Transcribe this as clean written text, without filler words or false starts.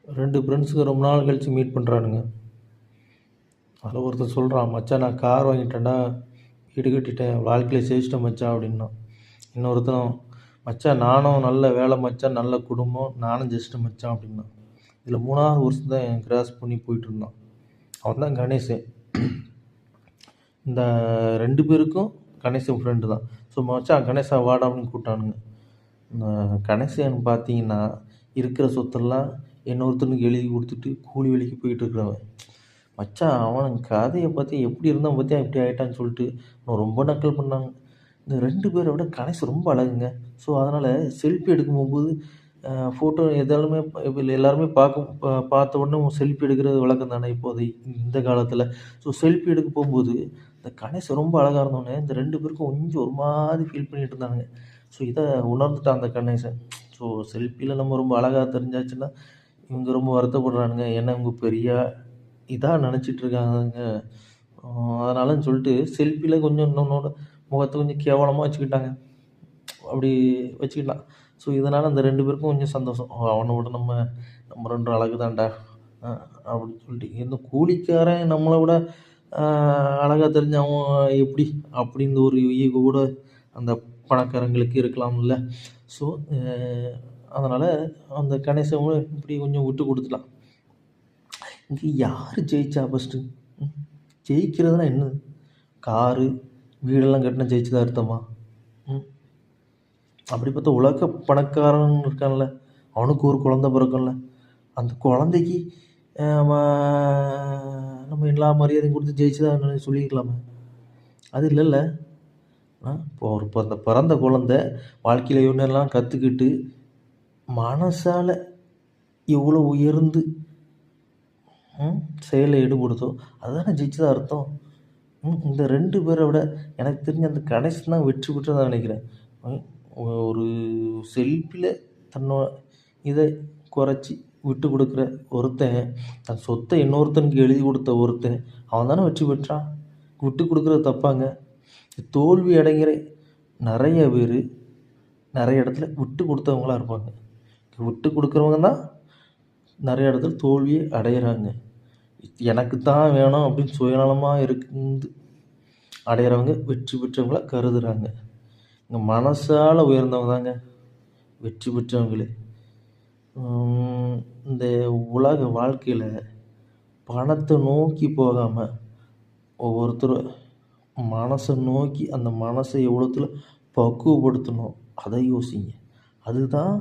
2 ஃப்ரெண்ட்ஸுங்க ரொம்ப நாள் கழிச்சு மீட் பண்ணுறானுங்க. அதில் ஒருத்தன் சொல்கிறான், மச்சான் நான் கார் வாங்கிட்டேன்டா, வீடு கட்டிட்டேன், வாழ்க்கையில் ஜெயிச்சிட்டேன் மச்சான் அப்படின்னான். இன்னொருத்தனும், மச்சான் நானும் நல்ல வேலை மச்சான், நல்ல குடும்பம், நானும் ஜெயிச்சிட்டேன் மச்சான் அப்படின்னான். இதில் 3வது வருஷம் தான் என் கிராஸ் பண்ணி போயிட்டு இருந்தான். அவன் தான் கணேசன். இந்த 2 பேருக்கும் கணேசன் ஃப்ரெண்டு தான். ஸோ மச்சான் கணேசா வாடா அப்படின்னு கூப்பிட்டானுங்க. கணேசன் பார்த்தீங்கன்னா இருக்கிற சொத்தெல்லாம் இன்னொருத்தனுக்கு எழுதி கொடுத்துட்டு கூலி வேலைக்கு போயிட்டு இருக்கிறவன். மச்சான் அவன் கதையை பற்றி எப்படி இருந்தான் பார்த்தியா இப்படி ஆகிட்டான்னு சொல்லிட்டு அவன் ரொம்ப நக்கல் பண்ணாங்க. இந்த 2 பேரை விட கணேசன் ரொம்ப அழகுங்க. ஸோ அதனால் செல்ஃபி எடுக்கும் போகும்போது ஃபோட்டோ எதாலுமே இப்போ எல்லாருமே பார்த்த உடனே செல்ஃபி எடுக்கிறது வழக்கம் தானே இப்போது இந்த காலத்தில். ஸோ செல்ஃபி எடுக்க போகும்போது இந்த கணேசன் ரொம்ப அழகாக இருந்தோடனே இந்த 2 பேருக்கும் கொஞ்சம் ஒரு மாதிரி ஃபீல் பண்ணிட்டு இருந்தானுங்க. ஸோ இதை உணர்ந்துட்டான் அந்த கணேசன். ஸோ செல்ஃபியில் நம்ம ரொம்ப அழகாக தெரிஞ்சாச்சுன்னா இவங்க ரொம்ப வருத்தப்படுறானுங்க. ஏன்னா இவங்க பெரிய இதாக நினச்சிட்டு இருக்காங்க. அதனாலன்னு சொல்லிட்டு செல்ஃபியில் கொஞ்சம் இன்னொன்னோட முகத்தை கொஞ்சம் கேவலமாக வச்சுக்கிட்டாங்க. அப்படி வச்சுக்கிட்டான். ஸோ இதனால் அந்த 2 பேருக்கும் கொஞ்சம் சந்தோஷம். அவனை விட நம்ம 2 அழகு தான்டா அப்படின்னு சொல்லிட்டு. இந்த கூலிக்காரன் நம்மளை விட அழகாக தெரிஞ்ச அவன் எப்படி அப்படின்னு ஒரு ஈகோ கூட அந்த பணக்காரங்களுக்கு இருக்கலாம்ல. ஸோ அதனால் அந்த கணேசன் இப்படி கொஞ்சம் விட்டு கொடுத்துட்டான். இங்கே யார் ஜெயிச்சா ஃபஸ்ட்டு? ஜெயிக்கிறதுனா என்ன? காரு வீடெல்லாம் கட்டினா ஜெயிச்சதா அர்த்தமா? அப்படி பார்த்தா உலக பணக்காரன் இருக்கான்ல, அவனுக்கு ஒரு குழந்த பிறக்கும்ல, அந்த குழந்தைக்கு நம்ம எல்லா மரியாதையும் கொடுத்து ஜெயிச்சதா சொல்லியிருக்கலாமே. அது இல்லைல்ல. இப்போ அந்த பிறந்த குழந்த வாழ்க்கையில் என்னெல்லாம் கற்றுக்கிட்டு மனசால் எவ்வளோ உயர்ந்து செயலில் ஈடுபடுதோ அதுதானே ஜெயிச்சதா அர்த்தம். இந்த 2 பேரை விட எனக்கு தெரிஞ்ச அந்த கணேசன் தான் வெற்றி பெற்றதான் நினைக்கிறேன். ஒரு செல்ஃபியில் தன்னோட இதை குறைச்சி விட்டு கொடுக்குற ஒருத்தன், தன் சொத்தை இன்னொருத்தனுக்கு எழுதி கொடுத்த ஒருத்தன், அவன் தானே வெற்றி பெற்றான். விட்டு கொடுக்குறது தப்பாங்க. தோல்வி அடைகிற நிறைய பேர் நிறைய இடத்துல விட்டு கொடுத்தவங்களாக இருப்பாங்க. விட்டு கொடுக்குறவங்க தான் நிறைய இடத்துல தோல்வியை அடைகிறாங்க. எனக்கு தான் வேணும் அப்படின்னு சுயநலமாக இருந்து அடைகிறவங்க வெற்றி பெற்றவங்களாக கருதுகிறாங்க. இங்கே மனசால் உயர்ந்தவங்க தாங்க வெற்றி பெற்றவங்களே. இந்த உலக வாழ்க்கையில் பணத்தை நோக்கி போகாமல் ஒவ்வொருத்தரும் மனசை நோக்கி அந்த மனசை எவ்வளோத்துல பக்குவப்படுத்தணும் அதை யோசிங்க. அதுதான்